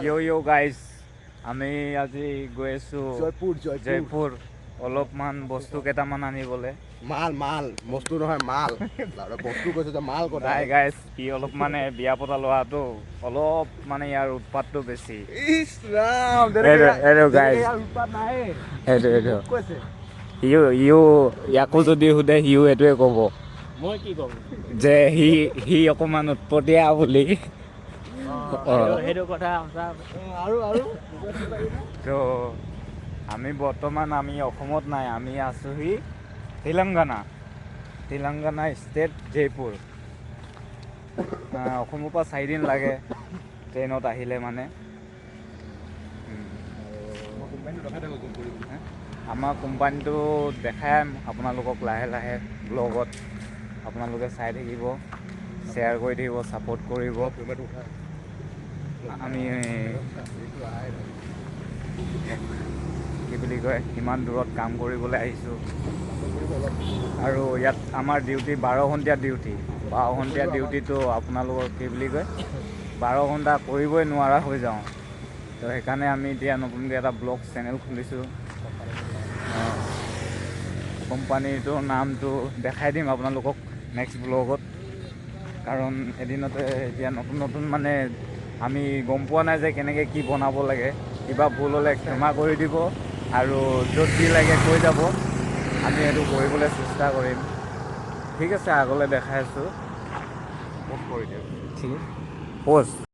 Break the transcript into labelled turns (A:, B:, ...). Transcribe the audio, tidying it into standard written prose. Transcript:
A: Yo guys, আমি আজি গৈ আছো জয়পুৰ অলপমান বস্তু কেইটামান আনিবলে
B: মাল বস্তু নহয় মাল বস্তু কৈছে যে মাল কথা
A: নাই গাইজ কি অলপ মানে বিয়া পতা ল'ৰাটো অলপ মানে ইয়াৰ উৎপাতটো বেছি ইয়াকো যদি সোধে সিও এইটোৱে ক'ব
C: মই কি ক'ম
A: যে সি অকণমান উৎপতীয়া বুলি
C: সেইটো কথা
A: তো আমি বৰ্তমান আমি অসমত নাই আমি আছোহি তেলেংগানা ষ্টেট জয়পুৰ অসমৰ পৰা 4 দিন লাগে ট্ৰেইনত আহিলে মানে আমাৰ কোম্পানীটো দেখাম আপোনালোকক লাহে লাহে ব্লগত আপোনালোকে চাই থাকিব শ্বেয়াৰ কৰি থাকিব ছাপোৰ্ট কৰিব আমি কি বুলি কয় ইমান দূৰত কাম কৰিবলৈ আহিছোঁ আৰু ইয়াত আমাৰ ডিউটি 12 ঘণ্টীয়া ডিউটিটো আপোনালোকৰ কি বুলি কয় 12 ঘণ্টা কৰিবই নোৱাৰা হৈ যাওঁ তো সেইকাৰণে আমি এতিয়া নতুনকৈ এটা ব্লগ চেনেল খুলিছোঁ কোম্পানীটোৰ নামটো দেখাই দিম আপোনালোকক নেক্সট ব্লগত কাৰণ এদিনতে এতিয়া নতুন মানে আমি গম পোৱা নাই যে কেনেকৈ কি বনাব লাগে কিবা ভুল হ'লে ক্ষমা কৰি দিব আৰু য'ত যি লাগে কৈ যাব আমি সেইটো কৰিবলৈ চেষ্টা কৰিম ঠিক আছে আগলৈ দেখাই আছোঁ প'ষ্ট কৰি দিয়ক ঠিক আছে প'ষ্ট